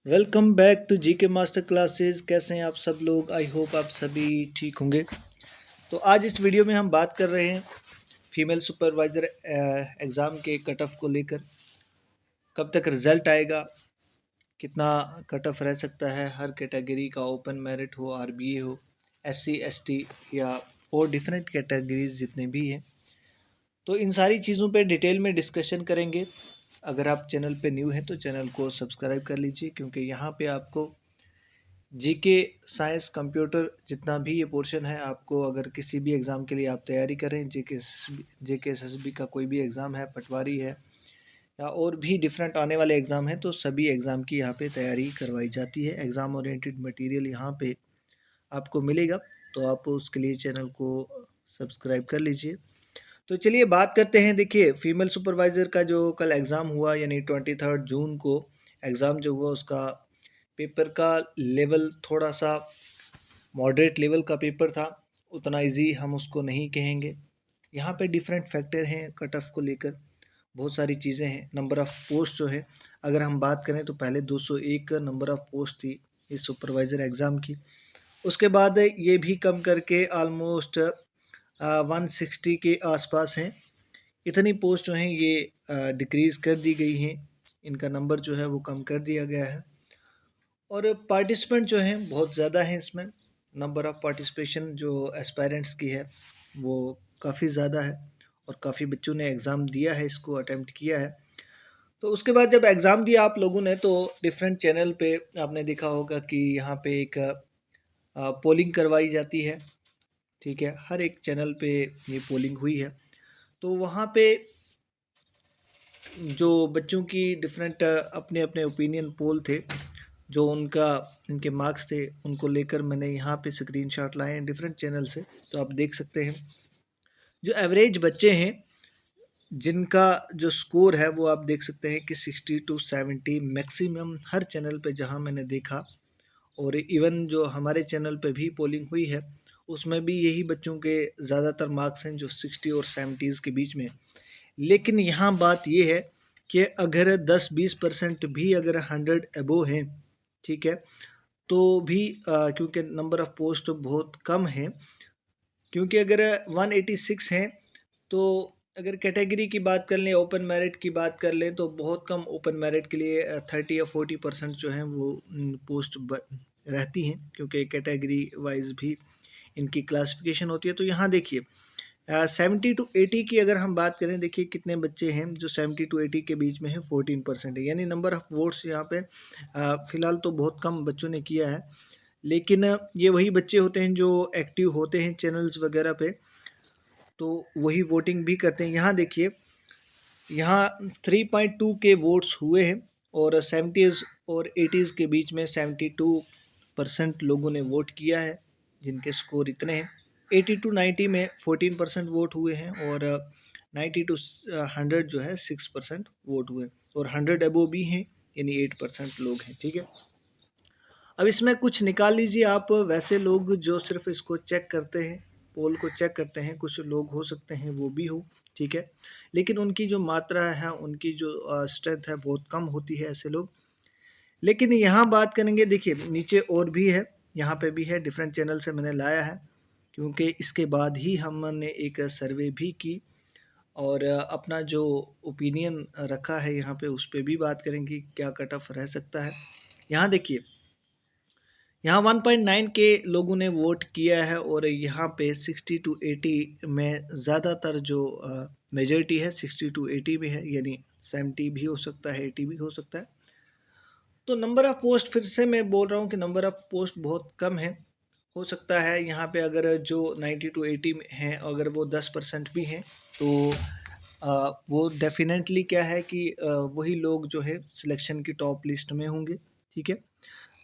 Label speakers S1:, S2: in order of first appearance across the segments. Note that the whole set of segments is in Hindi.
S1: Welcome back to GK master classes. कैसे हैं आप सब लोग? आई होप आप सभी ठीक होंगे। तो आज इस वीडियो में हम बात कर रहे हैं फीमेल सुपरवाइज़र एग्ज़ाम के कट ऑफ को लेकर। कब तक रिज़ल्ट आएगा, कितना कट ऑफ रह सकता है, हर कैटेगरी का ओपन मेरिट हो, आरबीए हो, एससी एसटी या और डिफरेंट कैटेगरीज जितने भी हैं। तो इन सारी चीज़ों पे डिटेल में डिस्कशन करेंगे। अगर आप चैनल पे न्यू हैं तो चैनल को सब्सक्राइब कर लीजिए, क्योंकि यहाँ पे आपको जीके, साइंस, कंप्यूटर जितना भी ये पोर्शन है, आपको अगर किसी भी एग्ज़ाम के लिए आप तैयारी करें, जेके एसएसबी का कोई भी एग्ज़ाम है, पटवारी है या और भी डिफरेंट आने वाले एग्ज़ाम हैं, तो सभी एग्ज़ाम की यहाँ पे तैयारी करवाई जाती है। एग्ज़ाम ओरिएंटेड मटेरियल यहाँ पे आपको मिलेगा, तो आप उसके लिए चैनल को सब्सक्राइब कर लीजिए। तो चलिए बात करते हैं। देखिए, फीमेल सुपरवाइज़र का जो कल एग्ज़ाम हुआ, यानी 23 जून को एग्ज़ाम जो हुआ, उसका पेपर का लेवल थोड़ा सा मॉडरेट लेवल का पेपर था। उतना इजी हम उसको नहीं कहेंगे। यहाँ पे डिफरेंट फैक्टर हैं कट ऑफ को लेकर, बहुत सारी चीज़ें हैं। नंबर ऑफ़ पोस्ट जो है, अगर हम बात करें तो पहले 201 नंबर ऑफ़ पोस्ट थी इस सुपरवाइज़र एग्ज़ाम की। उसके बाद ये भी कम करके ऑलमोस्ट 160 के आसपास हैं। इतनी पोस्ट जो हैं ये डिक्रीज़ कर दी गई हैं, इनका नंबर जो है वो कम कर दिया गया है। और पार्टिसिपेंट जो हैं बहुत ज़्यादा हैं इसमें। नंबर ऑफ़ पार्टिसिपेशन जो एस्पायरेंट्स की है वो काफ़ी ज़्यादा है, और काफ़ी बच्चों ने एग्ज़ाम दिया है, इसको अटेम्प्ट किया है। तो उसके बाद जब एग्ज़ाम दिया आप लोगों ने, तो डिफरेंट चैनल पे आपने देखा होगा कि यहाँ पे एक पोलिंग करवाई जाती है। ठीक है, हर एक चैनल पे ये पोलिंग हुई है। तो वहाँ पे जो बच्चों की डिफरेंट अपने अपने ओपिनियन पोल थे, जो इनके मार्क्स थे, उनको लेकर मैंने यहाँ पे स्क्रीनशॉट लाए हैं डिफरेंट चैनल से। तो आप देख सकते हैं जो एवरेज बच्चे हैं, जिनका जो स्कोर है वो आप देख सकते हैं कि 60 टू 70 मैक्सिमम हर चैनल पे जहाँ मैंने देखा। और इवन जो हमारे चैनल पे भी पोलिंग हुई है, उसमें भी यही बच्चों के ज़्यादातर मार्क्स हैं जो 60 और 70s के बीच में। लेकिन यहाँ बात ये है कि अगर 10-20% भी अगर 100 अबो हैं, ठीक है, तो भी क्योंकि नंबर ऑफ़ पोस्ट बहुत कम है, क्योंकि अगर 186 हैं, तो अगर कैटेगरी की बात कर लें, ओपन मेरिट की बात कर लें, तो बहुत कम ओपन मेरिट के लिए 30 या 40% जो हैं वो पोस्ट रहती हैं, क्योंकि कैटेगरी वाइज भी इनकी क्लासिफिकेशन होती है। तो यहाँ देखिए 70 टू 80 की अगर हम बात करें, देखिए कितने बच्चे हैं जो 70 टू 80 के बीच में है, 14% है। यानी नंबर ऑफ़ वोट्स यहाँ पे फ़िलहाल तो बहुत कम बच्चों ने किया है, लेकिन ये वही बच्चे होते हैं जो एक्टिव होते हैं चैनल्स वगैरह पे, तो वही वोटिंग भी करते हैं। यहाँ देखिए, यहाँ 3.2 के वोट्स हुए हैं, और 70s और 80s के बीच में 72% लोगों ने वोट किया है, जिनके स्कोर इतने हैं। 80 टू 90 में 14% वोट हुए हैं, और 90 टू 100 जो है 6% वोट हुए, और 100 अबो भी हैं, यानी 8% लोग हैं। ठीक है, अब इसमें कुछ निकाल लीजिए आप वैसे लोग जो सिर्फ इसको चेक करते हैं, पोल को चेक करते हैं। कुछ लोग हो सकते हैं वो भी हो, ठीक है, लेकिन उनकी जो मात्रा है, उनकी जो स्ट्रेंथ है, बहुत कम होती है ऐसे लोग। लेकिन यहाँ बात करेंगे, देखिए नीचे और भी है, यहाँ पे भी है, डिफरेंट चैनल से मैंने लाया है, क्योंकि इसके बाद ही हमने एक सर्वे भी की, और अपना जो ओपिनियन रखा है यहाँ पे, उस पर भी बात करेंगे क्या कट ऑफ रह सकता है। यहाँ देखिए, यहाँ 1.9 के लोगों ने वोट किया है, और यहाँ पे 60 टू 80 में ज़्यादातर जो मेजॉरिटी है 60 टू 80 में है, यानी 70 भी हो सकता है, 80 भी हो सकता है। तो नंबर ऑफ़ पोस्ट, फिर से मैं बोल रहा हूँ कि नंबर ऑफ़ पोस्ट बहुत कम है। हो सकता है यहाँ पे अगर जो 90 टू 80 में हैं, अगर वो 10% भी हैं, तो वो डेफिनेटली क्या है कि वही लोग जो है सिलेक्शन की टॉप लिस्ट में होंगे। ठीक है,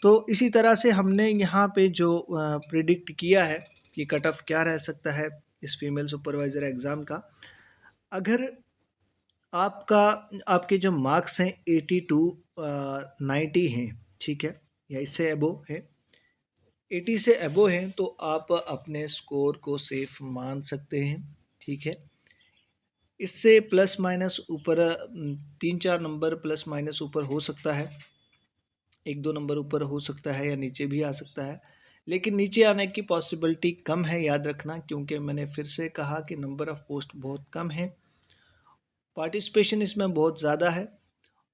S1: तो इसी तरह से हमने यहाँ पे जो प्रिडिक्ट किया है कि कट ऑफ क्या रह सकता है इस फीमेल सुपरवाइज़र एग्ज़ाम का। अगर आपका आपके जो मार्क्स हैं 80 टू 90 हैं, ठीक है, या इससे अबोव है, 80 से अबोव हैं, तो आप अपने स्कोर को सेफ मान सकते हैं। ठीक है, इससे प्लस माइनस ऊपर 3-4 नंबर प्लस माइनस ऊपर हो सकता है। 1-2 नंबर ऊपर हो सकता है या नीचे भी आ सकता है, लेकिन नीचे आने की पॉसिबिलिटी कम है, याद रखना, क्योंकि मैंने फिर से कहा कि नंबर ऑफ़ पोस्ट बहुत कम है, पार्टिसिपेशन इसमें बहुत ज़्यादा है।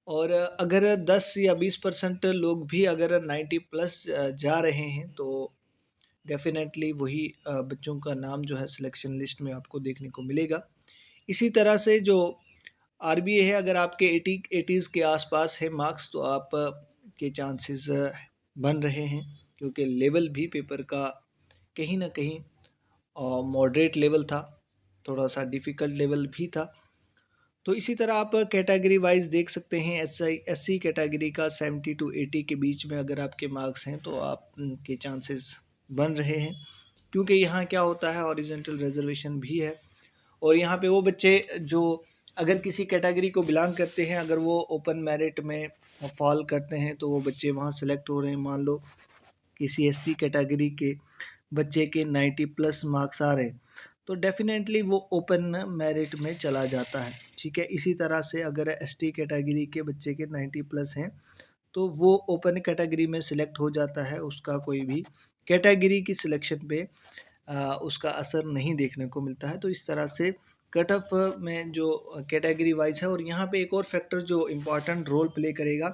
S1: और अगर 10 या 20% लोग भी अगर 90 प्लस जा रहे हैं तो डेफ़िनेटली वही बच्चों का नाम जो है सिलेक्शन लिस्ट में आपको देखने को मिलेगा। इसी तरह से जो आरबीए है, अगर आपके 80s के आसपास है मार्क्स तो आप के चांसेस बन रहे हैं, क्योंकि लेवल भी पेपर का कहीं न कहीं मॉडरेट लेवल था, थोड़ा-सा डिफ़िकल्ट लेवल भी था। तो इसी तरह आप कैटेगरी वाइज़ देख सकते हैं, एससी कैटेगरी का 70 टू 80 के बीच में अगर आपके मार्क्स हैं तो आप के चांसेस बन रहे हैं, क्योंकि यहाँ क्या होता है, हॉरिज़ॉन्टल रिज़र्वेशन भी है। और यहाँ पे वो बच्चे जो अगर किसी कैटेगरी को बिलॉन्ग करते हैं, अगर वो ओपन मेरिट में फॉल करते हैं तो वो बच्चे वहाँ सेलेक्ट हो रहे हैं। मान लो किसी एससी कैटेगरी के बच्चे के 90 प्लस मार्क्स आ रहे हैं तो डेफिनेटली वो ओपन मेरिट में चला जाता है, ठीक है। इसी तरह से अगर एसटी कैटेगरी के बच्चे के 90 प्लस हैं तो वो ओपन कैटेगरी में सिलेक्ट हो जाता है, उसका कोई भी कैटेगरी की सिलेक्शन पे उसका असर नहीं देखने को मिलता है। तो इस तरह से कट ऑफ में जो कैटेगरी वाइज है, और यहाँ पे एक और फैक्टर जो इम्पोर्टेंट रोल प्ले करेगा,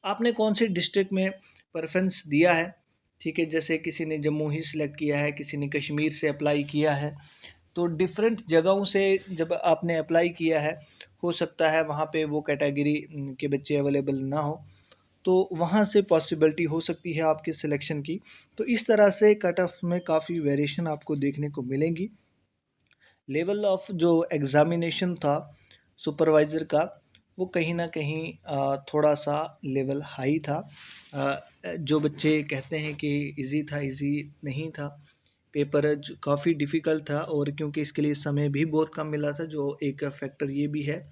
S1: आपने कौन से डिस्ट्रिक्ट में प्रेफरेंस दिया है, ठीक है। जैसे किसी ने जम्मू ही सिलेक्ट किया है, किसी ने कश्मीर से अप्लाई किया है, तो डिफरेंट जगहों से जब आपने अप्लाई किया है, हो सकता है वहाँ पे वो कैटेगरी के बच्चे अवेलेबल ना हो, तो वहाँ से पॉसिबिलिटी हो सकती है आपके सिलेक्शन की। तो इस तरह से कट ऑफ में काफ़ी वेरिएशन आपको देखने को मिलेंगी। लेवल ऑफ जो एग्ज़ामिनेशन था सुपरवाइज़र का, वो कहीं न कहीं थोड़ा-सा लेवल हाई था। जो बच्चे कहते हैं कि ईज़ी था, ईज़ी नहीं था। पेपर काफ़ी डिफ़िकल्ट था, और क्योंकि इसके लिए समय भी बहुत कम मिला था, जो एक फैक्टर ये भी है।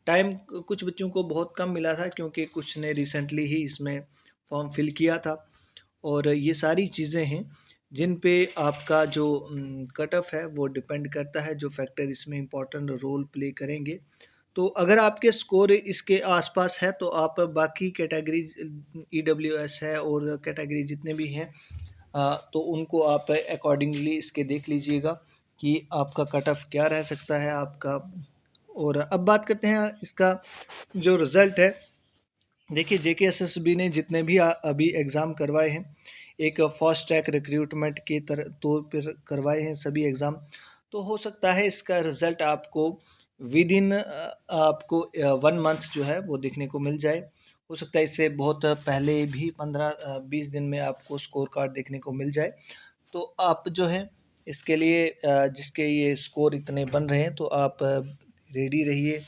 S1: टाइम कुछ बच्चों को बहुत कम मिला था, क्योंकि कुछ ने रिसेंटली ही इसमें फॉर्म फिल किया था। और ये सारी चीज़ें हैं जिन पे आपका जो कट ऑफ है वो डिपेंड करता है, जो फैक्टर इसमें इम्पोर्टेंट रोल प्ले करेंगे। तो अगर आपके स्कोर इसके आसपास है तो आप बाकी कैटेगरीज, ईडब्ल्यूएस है और कैटेगरी जितने भी हैं, तो उनको आप अकॉर्डिंगली इसके देख लीजिएगा कि आपका कट ऑफ क्या रह सकता है आपका। और अब बात करते हैं इसका जो रिज़ल्ट है। देखिए, जेकेएसएसबी ने जितने भी अभी एग्ज़ाम करवाए हैं, एक फास्ट ट्रैक रिक्रूटमेंट के तौर पर करवाए हैं सभी एग्ज़ाम। तो हो सकता है इसका रिज़ल्ट आपको विद इन आपको 1 मंथ जो है वो देखने को मिल जाए। हो सकता है इससे बहुत पहले भी 15-20 दिन में आपको स्कोर कार्ड देखने को मिल जाए। तो आप जो है इसके लिए जिसके ये स्कोर इतने बन रहे हैं, तो आप रेडी रहिए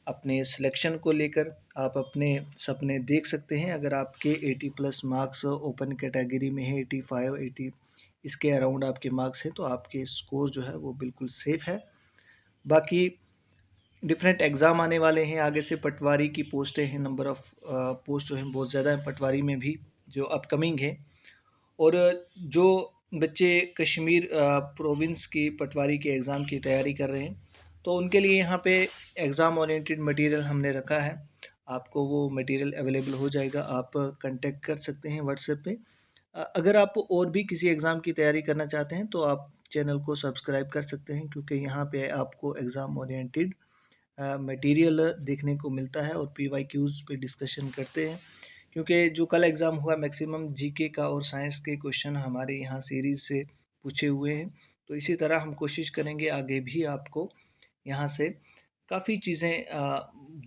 S1: अपने सिलेक्शन को लेकर। आप अपने सपने देख सकते हैं, अगर आपके 80 प्लस मार्क्स ओपन कैटेगरी में है, 85 80 इसके अराउंड आपके मार्क्स हैं, तो आपके स्कोर जो है वो बिल्कुल सेफ़ है। बाकी डिफरेंट एग्ज़ाम आने वाले हैं आगे से, पटवारी की पोस्टें हैं, नंबर ऑफ़ पोस्ट जो हैं बहुत ज़्यादा हैं पटवारी में भी, जो अपकमिंग है। और जो बच्चे कश्मीर प्रोविंस की पटवारी के एग्ज़ाम की तैयारी कर रहे हैं, तो उनके लिए यहाँ पे एग्ज़ाम ओरिएंटेड मटेरियल हमने रखा है। आपको वो मटेरियल अवेलेबल हो जाएगा, आप कांटेक्ट कर सकते हैं व्हाट्सएप पे। अगर आप और भी किसी एग्ज़ाम की तैयारी करना चाहते हैं तो आप चैनल को सब्सक्राइब कर सकते हैं, क्योंकि यहाँ पे आपको एग्ज़ाम ओरिएंटेड मटेरियल देखने को मिलता है, और पीवाईक्यूज़ पे डिस्कशन करते हैं। क्योंकि जो कल एग्ज़ाम हुआ, मैक्सिमम जीके का और साइंस के क्वेश्चन हमारे यहाँ सीरीज़ से पूछे हुए हैं। तो इसी तरह हम कोशिश करेंगे आगे भी आपको यहाँ से काफ़ी चीज़ें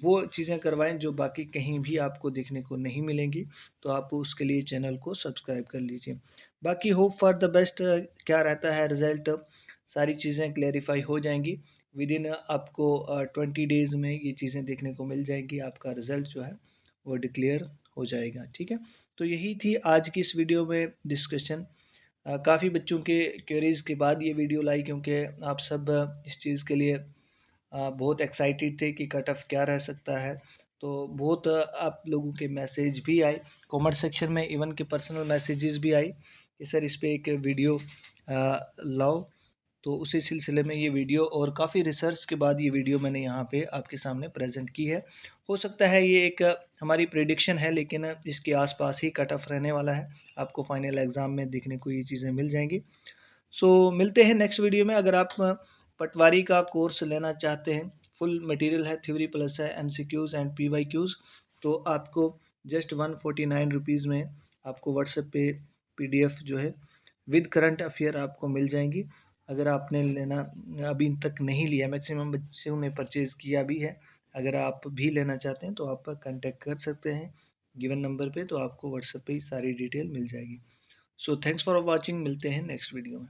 S1: वो चीज़ें करवाएँ जो बाकी कहीं भी आपको देखने को नहीं मिलेंगी। तो आप उसके लिए चैनल को सब्सक्राइब कर लीजिए। बाकी होप फॉर द बेस्ट, क्या रहता है रिज़ल्ट, सारी चीज़ें क्लैरिफ़ाई हो जाएँगी। विदिन आपको 20 डेज़ में ये चीज़ें देखने को मिल जाएँगी, आपका रिज़ल्ट जो है वो डिक्लेयर हो जाएगा, ठीक है। तो यही थी आज की इस वीडियो में डिस्कशन। काफ़ी बच्चों के क्वेरीज़ के बाद ये वीडियो लाई, क्योंकि आप सब इस चीज़ के लिए बहुत एक्साइटेड थे कि कट ऑफ क्या रह सकता है। तो बहुत आप लोगों के मैसेज भी आए, कमेंट सेक्शन में इवन के पर्सनल मैसेजेस भी आई कि सर इस पे एक वीडियो लाओ। तो उसी सिलसिले में ये वीडियो और काफ़ी रिसर्च के बाद ये वीडियो मैंने यहाँ पे आपके सामने प्रेजेंट की है। हो सकता है ये एक हमारी प्रेडिक्शन है, लेकिन इसके आसपास ही कट ऑफ रहने वाला है। आपको फाइनल एग्ज़ाम में देखने को ये चीज़ें मिल जाएंगी। सो मिलते हैं नेक्स्ट वीडियो में। अगर आप पटवारी का कोर्स लेना चाहते हैं, फुल मटेरियल है, थ्योरी प्लस है, एमसीक्यूज़ एंड पीवाईक्यूज़, तो आपको जस्ट 149 रुपीज़ में आपको व्हाट्सएप पे पीडीएफ जो है विद करंट अफेयर आपको मिल जाएंगी। अगर आपने लेना अभी तक नहीं लिया, मैक्सिमम बच्चों ने परचेज़ किया भी है। अगर आप भी लेना चाहते हैं तो आप कांटेक्ट कर सकते हैं गिवन नंबर पे, तो आपको व्हाट्सएप पे ही सारी डिटेल मिल जाएगी। So thanks for watching. मिलते हैं नेक्स्ट वीडियो में।